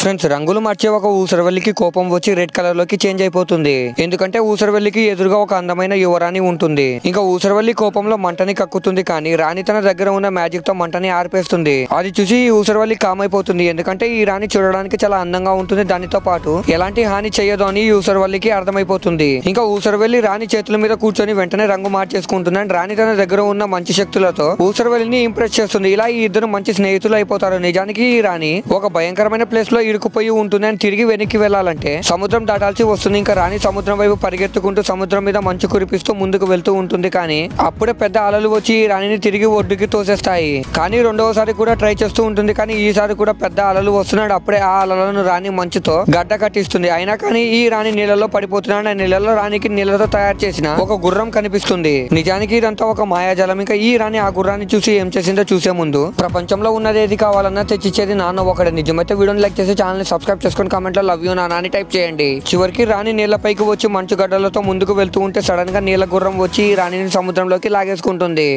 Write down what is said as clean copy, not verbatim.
Friends, రంగులు మార్చే ఒక ఊసరవెల్లికి కోపం వచ్చి రెడ్ కలర్ లోకి చేంజ్ అయిపోతుంది. ఎందుకంటే ఊసరవెల్లికి ఎదురుగా ఒక అందమైన యువరాణి ఉంటుంది. ఇంకా ఊసరవెల్లి కోపంలో మంటని కక్కుతుంది, కానీ రాణి తన దగ్గర ఉన్న మ్యాజిక్ తో మంటని ఆర్పేస్తుంది. అది చూసి ఈ ఊసరవెల్లి కామ్ అయిపోతుంది. ఎందుకంటే ఈ రాణి చూడడానికి చాలా అందంగా ఉంటుంది, దానితో పాటు ఎలాంటి హాని చేయదు అని ఈ ఊసరవెల్లికి అర్థమైపోతుంది. ఇంకా ఊసరవెల్లి రాణి చేతుల మీద కూర్చొని వెంటనే రంగు మార్చేసుకుంటుంది. అండ్ రాణి తన దగ్గర ఉన్న మంచి శక్తులతో ఊసరవెల్లిని ఇంప్రెస్ చేస్తుంది. ఇలా ఈ ఇద్దరు మంచి స్నేహితులు అయిపోతారు. నిజానికి ఈ రాణి ఒక భయంకరమైన ప్లేస్ లో ఇరుకుపోయి ఉంటుంది. అండ్ తిరిగి వెనక్కి వెళ్లాలంటే సముద్రం దాటాల్సి వస్తుంది. ఇంకా రాణి సముద్రం వైపు పరిగెత్తుకుంటూ సముద్రం మీద మంచు కురిపిస్తూ ముందుకు వెళ్తూ ఉంటుంది. కానీ అప్పుడే పెద్ద అలలు వచ్చి ఈ రాణిని తిరిగి ఒడ్డుకి తోసేస్తాయి. కానీ రెండవసారి కూడా ట్రై చేస్తూ ఉంటుంది, కానీ ఈసారి కూడా పెద్ద అలలు వస్తున్నాడు. అప్పుడే ఆ అలలను రాణి మంచుతో గడ్డ కట్టిస్తుంది. అయినా కానీ ఈ రాణి నీళ్ళలో పడిపోతున్నాడు. ఆ నీళ్ళలో రాణికి నీళ్ళతో తయారు చేసిన ఒక గుర్రం కనిపిస్తుంది. నిజానికి ఇదంతా ఒక మాయాజాలం. ఇంకా ఈ రాణి ఆ గుర్రాన్ని చూసి ఏం చేసిందో చూసే ముందు ప్రపంచంలో ఉన్నది ఏది కావాలన్నా తెచ్చిచ్చేది నాన్న ఒకడే. నిజమైతే వీడియోని లైక్ చేసి ఛానల్ సబ్స్క్రైబ్ చేసుకుని కామెంట్ లో లవ్ యూ నాన్న అని టైప్ చేయండి. చివరికి రాణి నీళ్లపైకి వచ్చి మంచు గడ్డలతో ముందుకు వెళ్తూ ఉంటే సడన్ గా నీళ్ళ గుర్రం వచ్చి రాణిని సముద్రంలోకి లాగేసుకుంటుంది.